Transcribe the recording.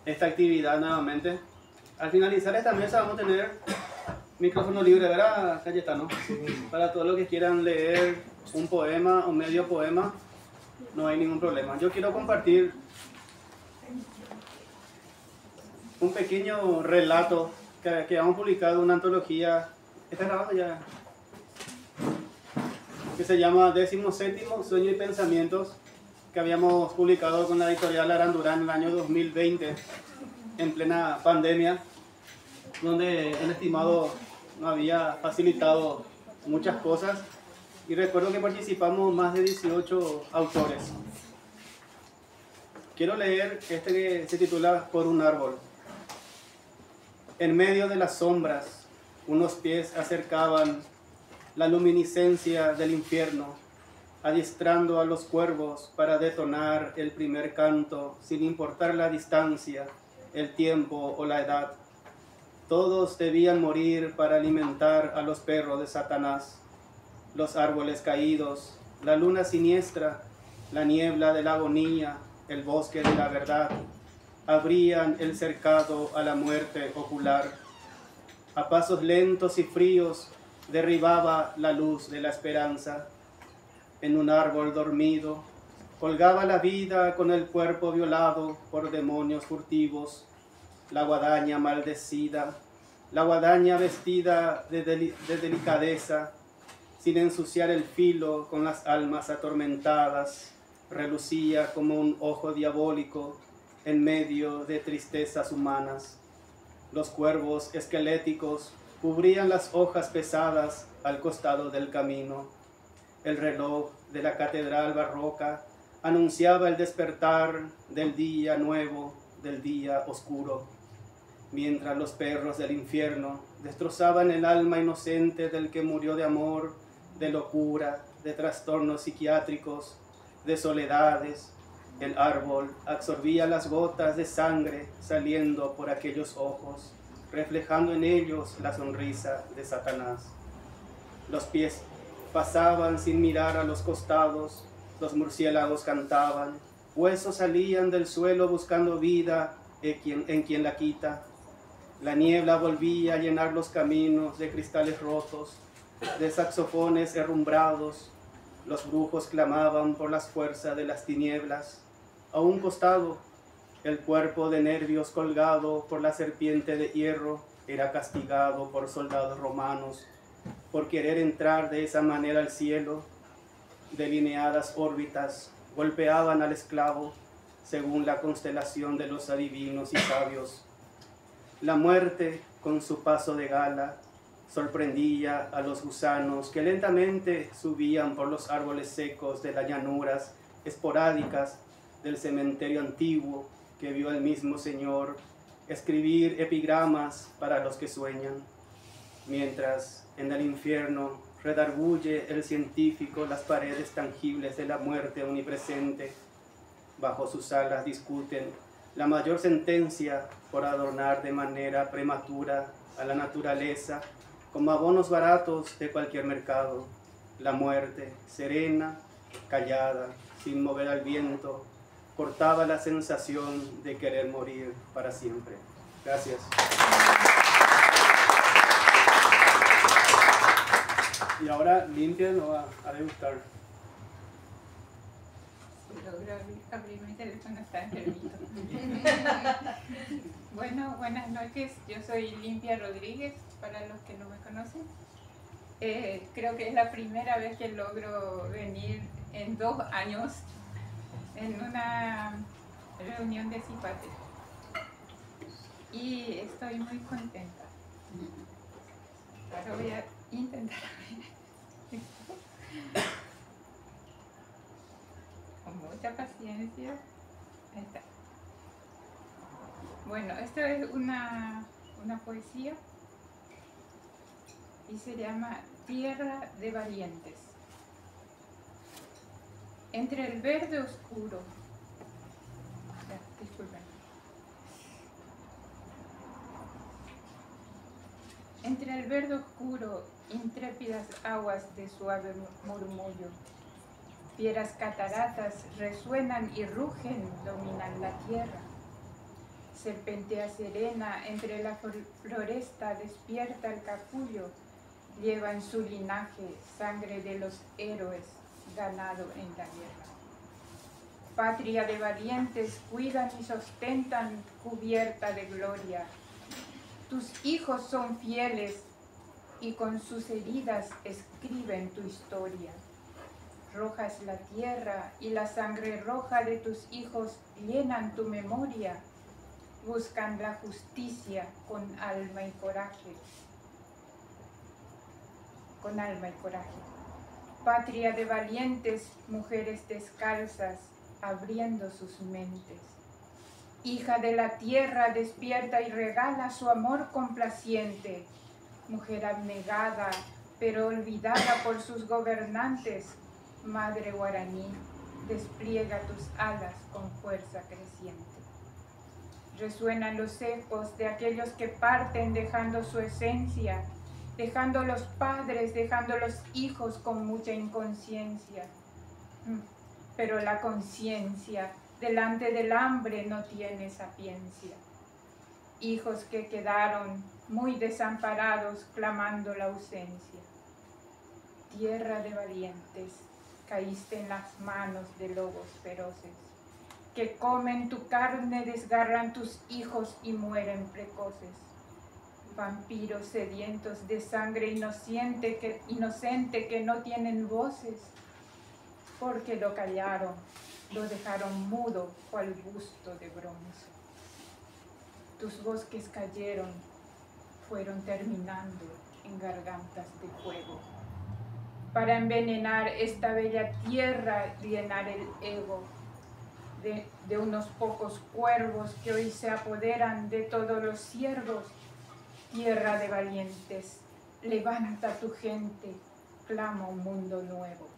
Esta actividad nuevamente. Al finalizar esta mesa vamos a tener micrófono libre, ¿verdad, Cayetano? Sí. Para todos los que quieran leer un poema o medio poema, no hay ningún problema. Yo quiero compartir un pequeño relato que hemos publicado en una antología. ¿Está grabado ya? Que se llama 17º Sueños y Pensamientos, que habíamos publicado con la editorial Arandurán en el año 2020, en plena pandemia, donde el estimado nos había facilitado muchas cosas, y recuerdo que participamos más de 18 autores. Quiero leer este que se titula Por un árbol. En medio de las sombras, unos pies acercaban la luminiscencia del infierno, adiestrando a los cuervos para detonar el primer canto, sin importar la distancia, el tiempo o la edad. Todos debían morir para alimentar a los perros de Satanás. Los árboles caídos, la luna siniestra, la niebla de la agonía, el bosque de la verdad, abrían el cercado a la muerte ocular. A pasos lentos y fríos derribaba la luz de la esperanza. En un árbol dormido colgaba la vida con el cuerpo violado por demonios furtivos, la guadaña maldecida, la guadaña vestida de delicadeza, sin ensuciar el filo con las almas atormentadas, relucía como un ojo diabólico en medio de tristezas humanas. Los cuervos esqueléticos cubrían las hojas pesadas al costado del camino. El reloj de la catedral barroca anunciaba el despertar del día nuevo, del día oscuro, mientras los perros del infierno destrozaban el alma inocente del que murió de amor, de locura, de trastornos psiquiátricos, de soledades. El árbol absorbía las gotas de sangre saliendo por aquellos ojos, reflejando en ellos la sonrisa de Satanás. Los pies pasaban sin mirar a los costados, los murciélagos cantaban, huesos salían del suelo buscando vida en quien la quita. La niebla volvía a llenar los caminos de cristales rotos, de saxofones herrumbrados. Los brujos clamaban por las fuerzas de las tinieblas. A un costado, el cuerpo de nervios colgado por la serpiente de hierro era castigado por soldados romanos por querer entrar de esa manera al cielo. Delineadas órbitas golpeaban al esclavo según la constelación de los adivinos y sabios. La muerte, con su paso de gala, sorprendía a los gusanos que lentamente subían por los árboles secos de las llanuras esporádicas del cementerio antiguo que vio el mismo Señor escribir epigramas para los que sueñan, mientras en el infierno redarguye el científico las paredes tangibles de la muerte omnipresente. Bajo sus alas discuten la mayor sentencia por adornar de manera prematura a la naturaleza como abonos baratos de cualquier mercado. La muerte, serena, callada, sin mover al viento, cortaba la sensación de querer morir para siempre. Gracias. Y ahora Limpia nos va a degustar. Logro abrir mi teléfono, está enfermito. Bueno, buenas noches. Yo soy Limpia Rodríguez, para los que no me conocen. Creo que es la primera vez que logro venir en 2 años en una reunión de CIPATE. Y estoy muy contenta. Ahora voy a intentar con mucha paciencia. Ahí está. Bueno, esto es una poesía y se llama Tierra de Valientes. Entre el verde oscuro, disculpen. Entre el verde oscuro, intrépidas aguas de suave murmullo, Fieras cataratas resuenan y rugen, dominan la tierra. Serpentea serena entre la floresta, despierta el capullo, lleva en su linaje sangre de los héroes ganado en la guerra. Patria de valientes, cuidan y sustentan, cubierta de gloria. Tus hijos son fieles y con sus heridas escriben tu historia. Roja es la tierra y la sangre roja de tus hijos llenan tu memoria. Buscan la justicia con alma y coraje. Con alma y coraje. Patria de valientes, mujeres descalzas, abriendo sus mentes. Hija de la tierra, despierta y regala su amor complaciente. Mujer abnegada, pero olvidada por sus gobernantes. Madre guaraní, despliega tus alas con fuerza creciente. Resuenan los ecos de aquellos que parten dejando su esencia, dejando los padres, dejando los hijos con mucha inconsciencia. Pero la conciencia delante del hambre no tiene sapiencia. Hijos que quedaron muy desamparados clamando la ausencia. Tierra de valientes, caíste en las manos de lobos feroces, que comen tu carne, desgarran tus hijos y mueren precoces. Vampiros sedientos de sangre inocente que no tienen voces, porque lo callaron, lo dejaron mudo cual busto de bronce. Tus bosques cayeron, fueron terminando en gargantas de fuego, para envenenar esta bella tierra, llenar el ego de unos pocos cuervos que hoy se apoderan de todos los siervos. Tierra de valientes, levanta tu gente, clama un mundo nuevo.